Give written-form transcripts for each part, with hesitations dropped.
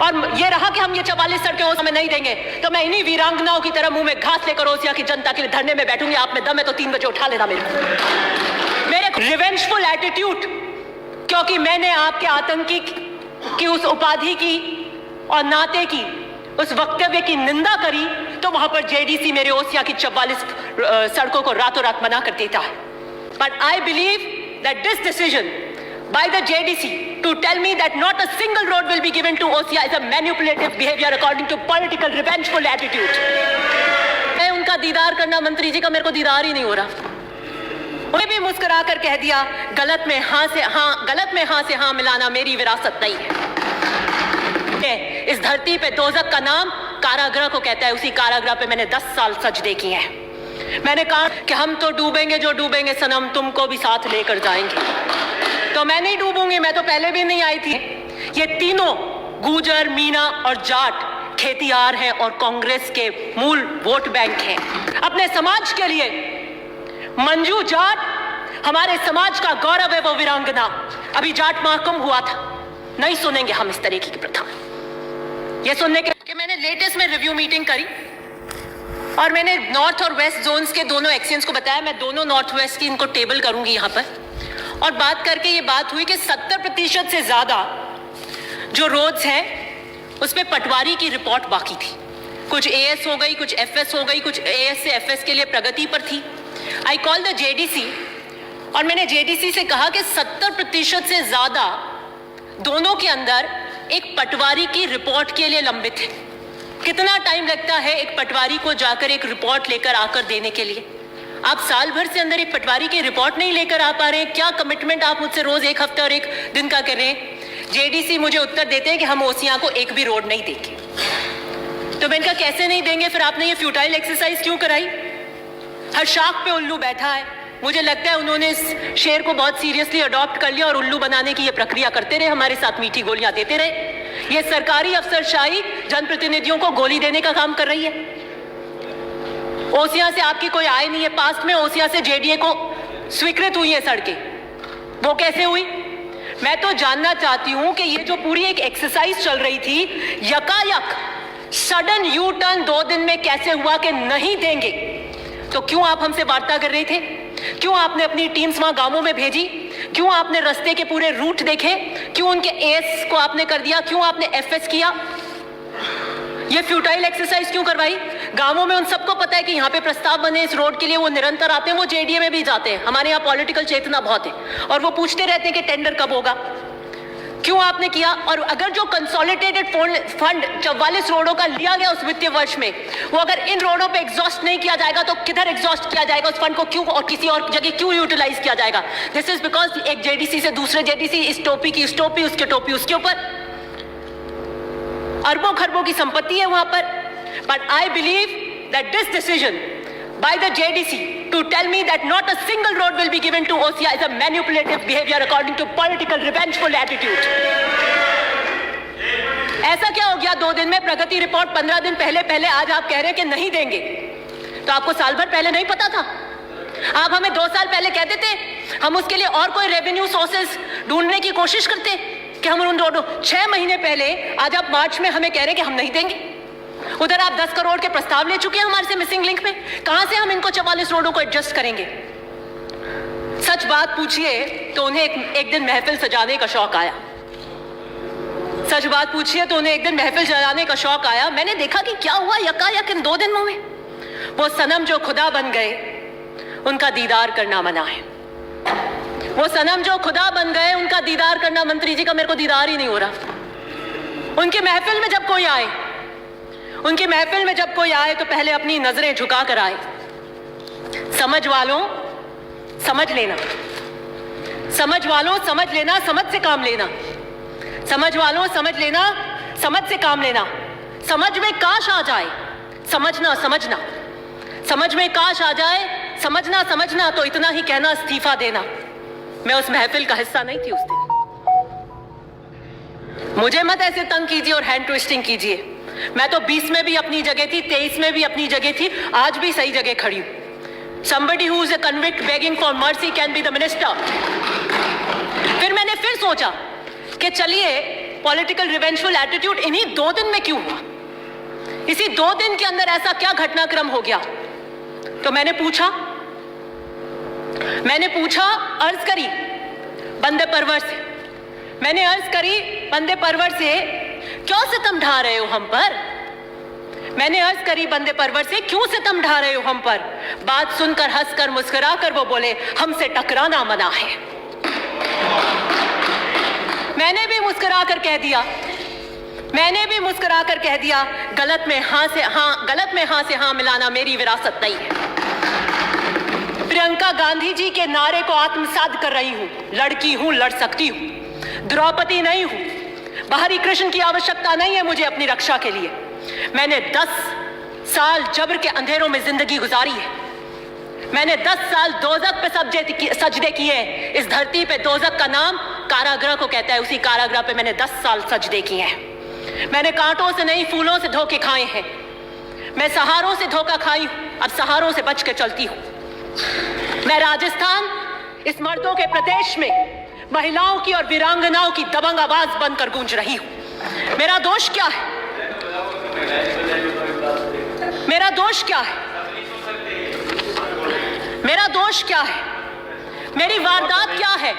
और ये रहा कि हम ये 44 सड़कें ओसिया में नहीं देंगे, तो मैं इन्हीं वीरांगनाओं की तरह मुंह में घास लेकर ओसिया की जनता के लिए धरने में बैठूंगी। आप में दम है तो 3 बजे उठा लेना मेरे रिवेंजफुल एटीट्यूड, क्योंकि मैंने आपके आतंकी की उस उपाधि की और नाते की उस वक्तव्य की निंदा करी, तो वहां पर जेडीसी मेरे ओसिया की 44 सड़कों को रातों रात मना कर देता है। But I believe that this decision by the JDC to tell me that not a single road will be given to OSIA is a manipulative behavior according to political revengeful attitude. मैं उनका दीदार करना, मंत्री जी का मेरे को दीदार ही नहीं हो रहा। उन्हें भी मुस्कुरा कर कह दिया गलत में हाँ से हाँ मिलाना मेरी विरासत नहीं है। इस धरती पे दोज़ख का नाम कारागृह को कहता है, उसी कारागृह पे मैंने 10 साल सजदे किए हैं। मैंने कहा कि हम तो डूबेंगे जो डूबेंगे सनम, तुमको भी साथ लेकर जाएंगे। तो मैं नहीं डूबूंगी, मैं तो पहले भी नहीं आई थी। ये तीनों गुजर, मीना और जाट खेतीहार हैं और कांग्रेस के मूल वोट बैंक हैं। अपने समाज के लिए मंजू जाट हमारे समाज का गौरव है, वो वीरांगना। अभी जाट महाकुंभ हुआ था, नहीं सुनेंगे हम इस तरीके की प्रथा। ये सुनने के मैंने लेटेस्ट में रिव्यू मीटिंग करी और मैंने नॉर्थ और वेस्ट जोन्स के दोनों एक्सचेंज को बताया। मैं दोनों नॉर्थ वेस्ट की इनको टेबल करूंगी यहाँ पर, और बात करके ये बात हुई कि 70% से ज्यादा जो रोड्स हैं उस पे पटवारी की रिपोर्ट बाकी थी। कुछ एएस हो गई, कुछ एफएस हो गई, कुछ एएस से एफएस के लिए प्रगति पर थी। आई कॉल द जेडीसी और मैंने जेडीसी से कहा कि 70% से ज्यादा दोनों के अंदर एक पटवारी की रिपोर्ट के लिए लंबित है। कितना टाइम लगता है एक पटवारी को जाकर एक रिपोर्ट लेकर आकर देने के लिए? आप साल भर से अंदर एक पटवारी की रिपोर्ट नहीं लेकर आ पा रहे हैं। क्या कमिटमेंट आप मुझसे रोज 1 हफ्ता और 1 दिन का कर रहे हैं? जेडीसी मुझे उत्तर देते हैं कि हम ओसिया को एक भी रोड नहीं देंगे। तो मैंने कहा कैसे नहीं देंगे? फिर आपने ये फ्यूटाइल एक्सरसाइज क्यों कराई? हर शाख पे उल्लू बैठा है। मुझे लगता है उन्होंने इस शेर को बहुत सीरियसली अडॉप्ट कर लिया और उल्लू बनाने की ये प्रक्रिया करते रहे, हमारे साथ मीठी गोलियां देते रहे। ये सरकारी अफसरशाही जनप्रतिनिधियों को गोली देने का काम कर रही है। ओसिया से आपकी कोई आय नहीं है। पास्ट में ओसिया से जेडीए को स्वीकृत हुई है सड़कें, वो कैसे हुई? मैं तो जानना चाहती हूं कि ये जो पूरी एक एक्सरसाइज चल रही थी, यकायक सडन यू टर्न 2 दिन में कैसे हुआ कि नहीं देंगे? तो क्यों आप हमसे वार्ता कर रहे थे? क्यों आपने अपनी टीम्स वहां गांवों में भेजी? क्यों आपने रास्ते के पूरे रूट देखे? क्यों उनके एएस को आपने कर दिया? क्यों आपने एफएस किया? ये फ्यूटाइल एक्सरसाइज क्यों करवाई? गांवों में उन सबको पता है कि यहाँ पे प्रस्ताव बने इस रोड के लिए, वो निरंतर आते हैं, वो जेडीए में भी जाते हैं। हमारे यहाँ पॉलिटिकल चेतना बहुत है और वो पूछते रहते हैं कि टेंडर कब होगा। क्यों आपने किया? और अगर जो कंसोलिडेटेड फंड 44 रोडों का लिया गया उस वित्तीय वर्ष में, वो अगर इन रोडों पे एग्जॉस्ट नहीं किया जाएगा तो किधर एग्जॉस्ट किया जाएगा? उस फंड को क्यों और किसी और जगह क्यों यूटिलाइज किया जाएगा? दिस इज बिकॉज एक जेडीसी से दूसरे जेडीसी, इस टोपी की इस टोपी, उसके टोपी उसके ऊपर, अरबों खरबों की संपत्ति है वहां पर। But I believe that this decision by the JDC to tell me that not a single road will be given to OSIA is a manipulative behavior according to political revengeful attitude. ऐसा क्या हो गया 2 दिन में? प्रगति report 15 दिन पहले आज आप कह रहे हैं कि नहीं देंगे। तो आपको साल भर पहले नहीं पता था? आप हमें 2 साल पहले कहते थे, हम उसके लिए और कोई रेवेन्यू सोर्सेज ढूंढने की कोशिश करते कि हम उन रोडों 6 महीने पहले, आज आप मार्च में हमें कह रहे हैं कि हम नहीं देंगे। उधर आप 10 करोड़ के प्रस्ताव ले चुके हैं हमारे से मिसिंग लिंक में। कहां से हम इनको 44 रोडों को एडजस्ट करेंगे? सच बात पूछिए तो उन्हें एक दिन महफिल सजाने का शौक आया। सच बात पूछिए तो उन्हें एक दिन महफिल सजाने का शौक आया। मैंने देखा कि क्या हुआ यकायक इन 2 दिनों में। वो सनम जो खुदा बन गए, उनका दीदार करना मना है। वो सनम जो खुदा बन गए, उनका दीदार करना, मंत्री जी का मेरे को दीदार ही नहीं हो रहा। उनकी महफिल में जब कोई आए, उनकी महफिल में जब कोई आए तो पहले अपनी नजरें झुका कर आए। समझ वालों समझ लेना, समझ वालों समझ लेना, समझ से काम लेना। समझ वालों समझ लेना, समझ से काम लेना। समझ में काश आ जाए, समझना समझना। समझ में काश आ जाए, समझना समझना। तो इतना ही कहना, इस्तीफा देना। मैं उस महफिल का हिस्सा नहीं थी उस दिन। मुझे मत ऐसे तंग कीजिए और हैंड ट्विस्टिंग कीजिए। मैं तो 20 में भी अपनी जगह थी, 23 में भी अपनी जगह थी, आज भी सही जगह खड़ी हूं। Somebody who is a convict begging for mercy can be the minister. फिर मैंने फिर सोचा कि चलिए पॉलिटिकल रिवेंजफुल एटीट्यूड इन्हीं 2 दिन में क्यों हुआ? इसी 2 दिन के अंदर ऐसा क्या घटनाक्रम हो गया? तो मैंने पूछा, अर्ज करी बंदे परवर से, मैंने अर्ज करी बंदे परवर से, क्यों सितम ढा रहे हो हम पर? मैंने अर्ज करी बंदे परवर से, क्यों सितम ढा रहे हो हम पर? बात सुनकर हंसकर मुस्कुराकर वो बोले, हमसे टकराना मना है। मैंने भी मुस्कुराकर कह दिया, गलत में हां से हां मिलाना मेरी विरासत नहीं है। प्रियंका गांधी जी के नारे को आत्मसात कर रही हूं, लड़की हूं, लड़ सकती हूं, द्रौपदी नहीं हूं, बाहरी कृष्ण की आवश्यकता नहीं है मुझे अपनी रक्षा के लिए। मैंने 10 साल जबर के अंधेरों में जिंदगी गुजारी है। मैंने 10 साल दोजक पे सजदे किए हैं। इस धरती पे दोजक का नाम कारागृह को कहता है, उसी कारागृह पे मैंने 10 साल सजदे किए हैं। मैंने कांटों से नहीं, फूलों से धोखे खाए हैं। मैं सहारों से धोखा खाई हूं, अब सहारों से बच के चलती हूं। मैं राजस्थान, इस मर्दों के प्रदेश में महिलाओं की और वीरांगनाओं की दबंग आवाज बनकर गूंज रही हूं। मेरा दोष क्या है? मेरा दोष क्या है? मेरा दोष क्या है? मेरी वारदात क्या है?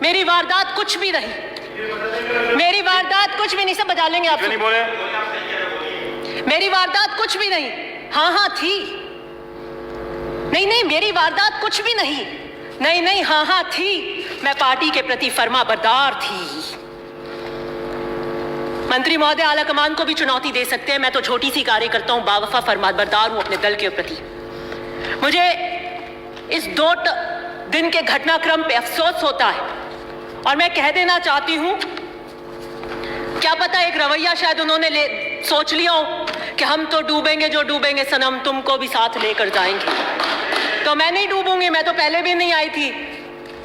मेरी वारदात कुछ भी नहीं। मेरी वारदात कुछ भी नहीं। सब बजा लेंगे आप। मेरी वारदात कुछ भी नहीं। हाँ थी। नहीं, मेरी वारदात कुछ भी नहीं। नहीं, हाँ थी। मैं पार्टी के प्रति फर्माबरदार थी। मंत्री महोदय आला कमान को भी चुनौती दे सकते हैं, मैं तो छोटी सी कार्यकर्ता हूं, बावफा फर्माबरदार हूं अपने दल के प्रति। मुझे इस 2 दिन के घटनाक्रम पे अफसोस होता है और मैं कह देना चाहती हूं, क्या पता एक रवैया शायद उन्होंने सोच लिया हो कि हम तो डूबेंगे जो डूबेंगे सनम, तुमको भी साथ लेकर जाएंगे। तो मैं नहीं डूबूंगी, मैं तो पहले भी नहीं आई थी।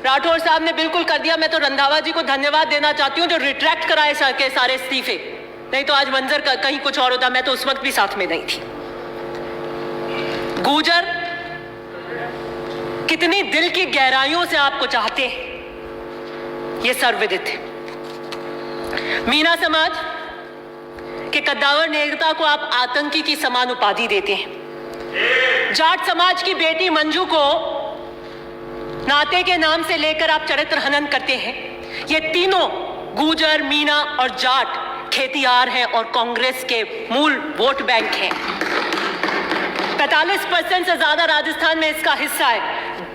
राठौर साहब ने बिल्कुल कर दिया। मैं तो रंधावा जी को धन्यवाद देना चाहती हूँ जो रिट्रैक्ट कराए के सारे इस्तीफे, नहीं तो आज मंजर कहीं कुछ और होता। मैं तो उस वक्त भी साथ में नहीं थी। गुर्जर कितनी दिल की गहराइयों से आपको चाहते हैं ये सर्वविदित है। मीना समाज के कद्दावर नेता को आप आतंकी की समान उपाधि देते हैं। जाट समाज की बेटी मंजू को नाते के नाम से लेकर आप चरित्र हनन करते हैं। ये तीनों गुर्जर, मीना और जाट खेतियार हैं और कांग्रेस के मूल वोट बैंक हैं। 45% से ज्यादा राजस्थान में इसका हिस्सा है।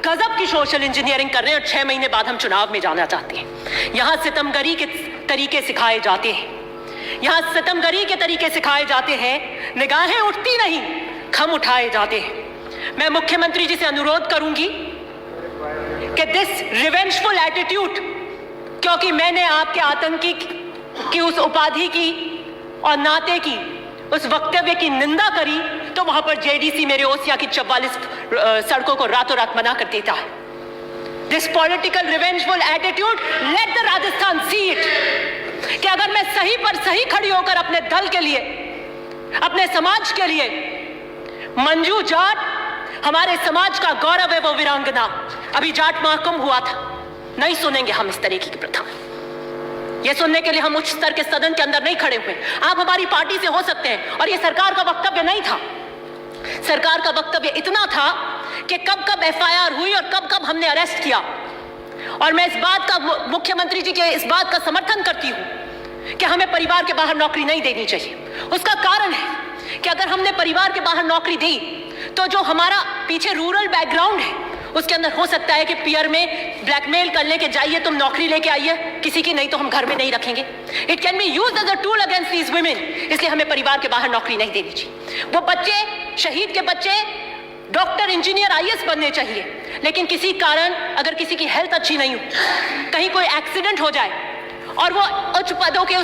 गजब की सोशल इंजीनियरिंग कर रहे हैं और 6 महीने बाद हम चुनाव में जाना चाहते हैं। यहां सितमगरी के तरीके सिखाए जाते हैं। यहां सितमगरी के तरीके सिखाए जाते हैं। निगाहें उठती नहीं, खम उठाए जाते हैं। मैं मुख्यमंत्री जी से अनुरोध करूंगी कि दिस रिवेंजफुल एटीट्यूड, क्योंकि मैंने आपके आतंकी की उस उपाधि की और नाते की उस वक्तव्य की निंदा करी, तो वहां पर जेडीसी मेरे ओसिया की 44 सड़कों को रातों रात मना कर देता है। This political revengeful attitude, let the Rajasthan see it, कि अगर मैं सही पर सही खड़ी होकर अपने दल के लिए, अपने समाज के लिए, मंजू जाट हमारे समाज का गौरव है, वो वीरांगना, अभी जाट महाकुंभ हुआ था, नहीं सुनेंगे हम इस तरीके की प्रथा। ये सुनने के लिए हम उच्च स्तर के सदन के अंदर नहीं खड़े हुए। आप हमारी पार्टी से हो सकते हैं, और ये सरकार का वक्तव्य नहीं था। सरकार का वक्तव्य इतना था कि कब कब एफआईआर हुई और कब कब हमने अरेस्ट किया। और मैं इस बात का, मुख्यमंत्री जी के इस बात का समर्थन करती हूं कि हमें परिवार के बाहर नौकरी नहीं देनी चाहिए। उसका कारण है कि अगर हमने परिवार के बाहर नौकरी दी तो जो हमारा पीछे रूरल बैकग्राउंड है उसके अंदर हो सकता है कि पीआर में ब्लैकमेल करने के जाइए, तुम नौकरी लेके आइए किसी की, नहीं तो हम घर में नहीं रखेंगे। It can be used as a tool against these women. इसलिए हमें परिवार के बाहर नौकरी नहीं देनी चाहिए। वो बच्चे, शहीद के बच्चे डॉक्टर, इंजीनियर, आईएएस बनने चाहिए, लेकिन किसी कारण अगर किसी की हेल्थ अच्छी नहीं हो, कहीं कोई एक्सीडेंट हो जाए और वो उच्च पदों के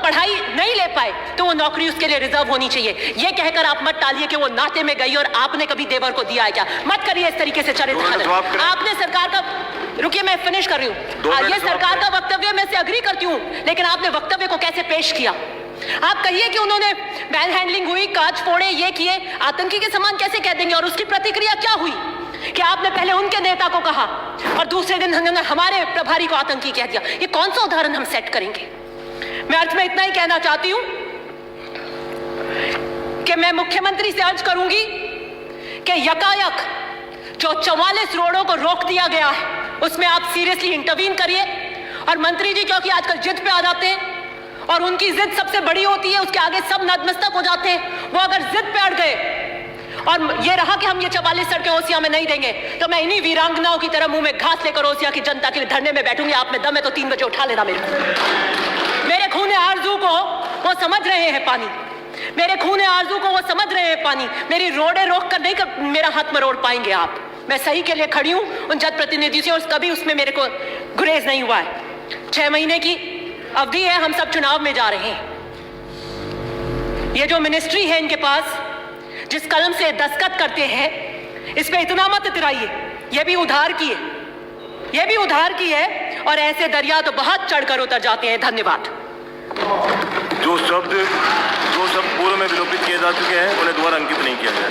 पढ़ाई नहीं ले पाए, तो वो नौकरी उसके लिए रिजर्व होनी चाहिए। ये कहकर आप मत टालिए कि वो नाते में गई और आपने कभी देवर को दिया है क्या। मत करिए इस तरीके से चरित्र। आपने सरकार का, रुकिए मैं फिनिश कर रही हूँ, ये सरकार का वक्तव्य मैं से अग्री करती हूँ, लेकिन आपने वक्तव्य को कैसे पेश किया। आप कहिए कि उन्होंने मैन हैंडलिंग हुई, कांच फोड़े, ये किए, आतंकी के समान कैसे कह देंगे। और उसकी प्रतिक्रिया क्या हुई कि आपने पहले उनके नेता को कहा और दूसरे दिन हमने हमारे प्रभारी को आतंकी कह दिया। ये कौन सा उदाहरण हम सेट करेंगे? मैं अर्थ में इतना ही कहना चाहती हूं कि मैं मुख्यमंत्री से अर्ज करूंगी कि यकायक जो 44 रोडों को रोक दिया गया है उसमें आप सीरियसली इंटरवीन करिए। और मंत्री जी क्योंकि आजकल जिद पे आ जाते हैं और उनकी जिद सबसे बड़ी होती है, उसके आगे सब नतमस्तक हो जाते हैं। वो अगर जिद पे अड़ गए और ये रहा कि हम ये 44 सड़कें ओसिया में नहीं देंगे, तो मैं इन्हीं वीरांगनाओं की तरह मुंह में घास लेकर ओसिया की जनता के लिए धरने में बैठूंगी। आप में दम है तो 3 बजे उठा लेना मेरे खून आरजू को वो समझ रहे हैं पानी, मेरे खून आरजू को वो समझ रहे हैं पानी। मेरी रोडे रोक कर नहीं कर मेरा हाथ मरोड़ पाएंगे आप। मैं सही के लिए खड़ी हूं उन जनप्रतिनिधि से और कभी उसमें मेरे को गुरेज नहीं हुआ है। 6 महीने की अवधि है, हम सब चुनाव में जा रहे हैं। ये जो मिनिस्ट्री है इनके पास, जिस कलम से दस्तखत करते हैं, इस पे इतना मत इतराइए। ये भी उधार की है, ये भी उधार की है और ऐसे दरिया तो बहुत चढ़कर उतर जाते हैं। धन्यवाद। जो शब्द पूर्व में विलोपित किए जा चुके हैं उन्हें दोबारा अंकित नहीं किया गया।